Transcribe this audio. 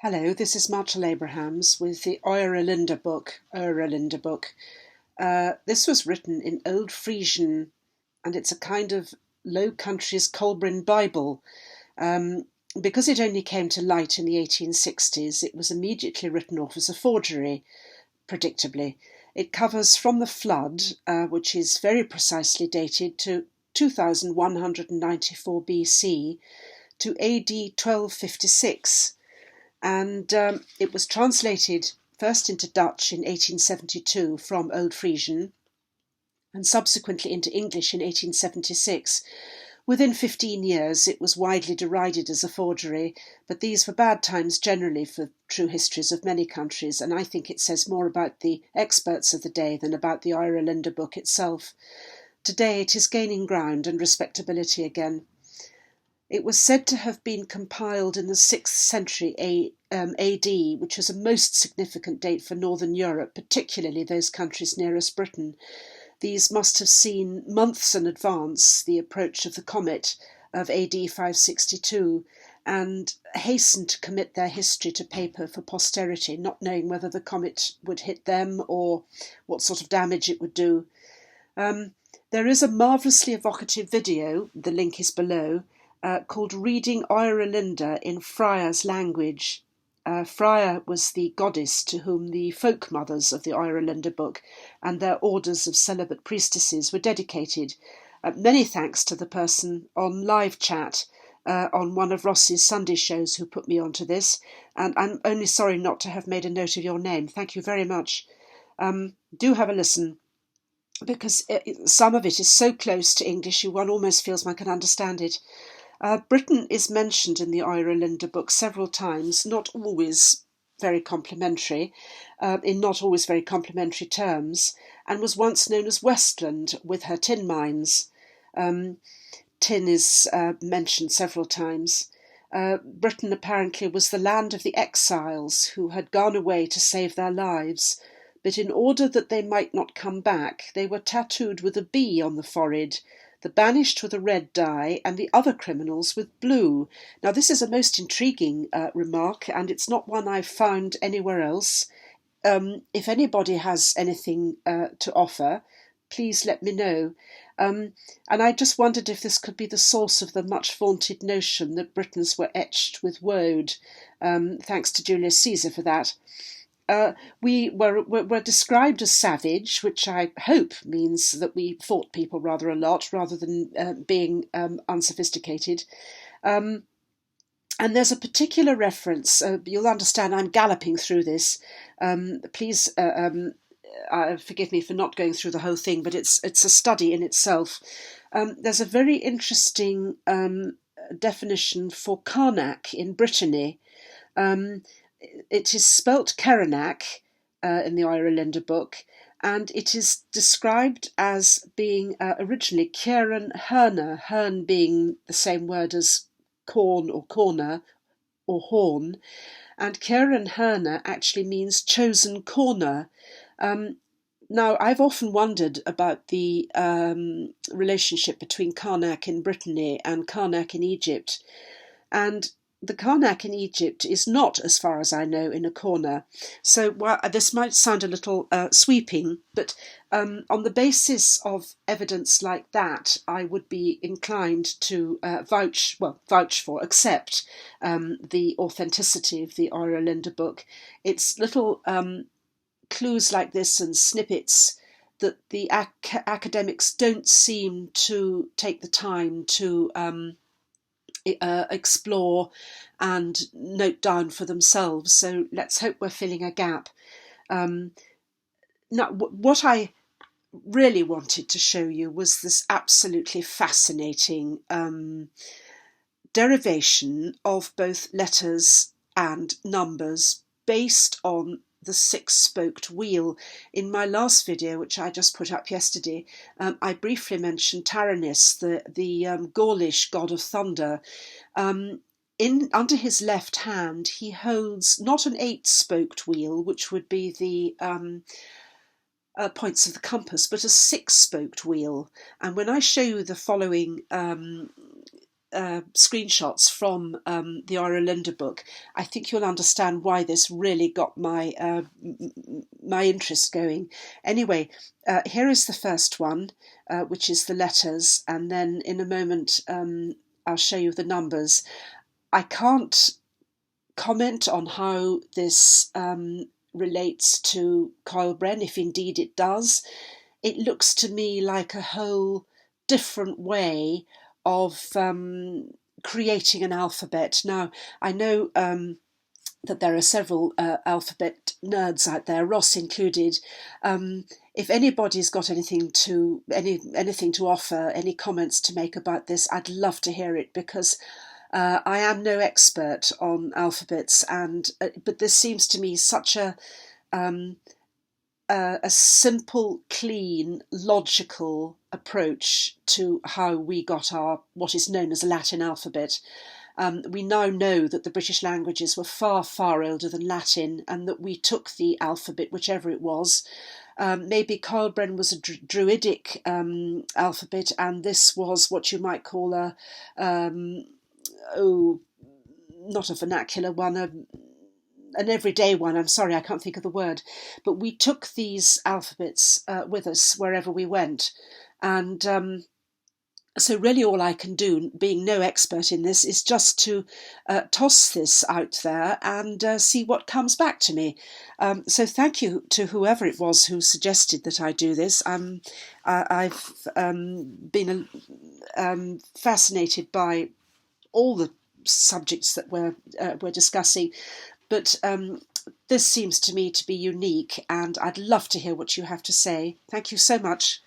Hello, this is Marshall Abrahams with the Oera Linda Book. This was written in Old Frisian, and it's a kind of Low Countries Kolbrin Bible. Because it only came to light in the 1860s, it was immediately written off as a forgery, predictably. It covers from the flood, which is very precisely dated to 2194 BC, to AD 1256. And it was translated first into Dutch in 1872 from Old Frisian and subsequently into English in 1876. Within 15 years it was widely derided as a forgery, but these were bad times generally for true histories of many countries, and I think it says more about the experts of the day than about the Oera Linda Book itself. Today it is gaining ground and respectability again. It was said to have been compiled in the 6th century AD, which was a most significant date for Northern Europe, particularly those countries nearest Britain. These must have seen months in advance the approach of the Comet of AD 562 and hastened to commit their history to paper for posterity, not knowing whether the comet would hit them or what sort of damage it would do. There is a marvellously evocative video, the link is below, called Reading Oera Linda in Frya's language. Frya was the goddess to whom the folk mothers of the Oera Linda Book and their orders of celibate priestesses were dedicated. Many thanks to the person on live chat on one of Ross's Sunday shows who put me onto this, and I'm only sorry not to have made a note of your name. Thank you very much. Do have a listen, because some of it is so close to English one almost feels one can understand it. Britain is mentioned in the Oera Linda Book several times, not always very complimentary, in not always very complimentary terms, and was once known as Westland with her tin mines. Tin is mentioned several times. Britain apparently was the land of the exiles who had gone away to save their lives, but in order that they might not come back, they were tattooed with a bee on the forehead, the banished with a red dye, and the other criminals with blue. Now, this is a most intriguing remark, and it's not one I've found anywhere else. If anybody has anything to offer, please let me know. And I just wondered if this could be the source of the much vaunted notion that Britons were etched with woad. Thanks to Julius Caesar for that. We were described as savage, which I hope means that we fought people rather a lot, rather than being unsophisticated. And there's a particular reference, you'll understand I'm galloping through this, please forgive me for not going through the whole thing, but it's a study in itself. There's a very interesting definition for Carnac in Brittany. It is spelt Kerenak in the Oera Linda Book, and it is described as being originally Kieran Herner, hern being the same word as corn or corner or horn, and Kieran Herner actually means chosen corner. Now, I've often wondered about the relationship between Karnak in Brittany and Karnak in Egypt, and the Karnak in Egypt is not, as far as I know, in a corner. So this might sound a little sweeping, but on the basis of evidence like that, I would be inclined to accept the authenticity of the Oera Linda Book. It's little clues like this and snippets that the academics don't seem to take the time to explore and note down for themselves. So let's hope we're filling a gap. Now, what I really wanted to show you was this absolutely fascinating derivation of both letters and numbers based on the six-spoked wheel. In my last video, which I just put up yesterday, I briefly mentioned Taranis, the Gaulish god of thunder. Under his left hand, he holds not an eight-spoked wheel, which would be the points of the compass, but a six-spoked wheel. And when I show you the following screenshots from the Oera Linda book, I think you'll understand why this really got my my interest going. Anyway, here is the first one, which is the letters, and then in a moment I'll show you the numbers. I can't comment on how this relates to Kolbrin, if indeed it does. It looks to me like a whole different way of creating an alphabet. Now, I know that there are several alphabet nerds out there, Ross included. If anybody's got anything to offer, any comments to make about this, I'd love to hear it, because I am no expert on alphabets, and but this seems to me such a simple, clean, logical approach to how we got our what is known as a Latin alphabet. We now know that the British languages were far, far older than Latin, and that we took the alphabet, whichever it was. Maybe Kolbrin was a druidic alphabet, and this was what you might call a not a vernacular one, an everyday one. I'm sorry, I can't think of the word. But we took these alphabets with us wherever we went. And so really all I can do, being no expert in this, is just to toss this out there and see what comes back to me. So thank you to whoever it was who suggested that I do this. I've been fascinated by all the subjects that we're discussing, but this seems to me to be unique, and I'd love to hear what you have to say. Thank you so much.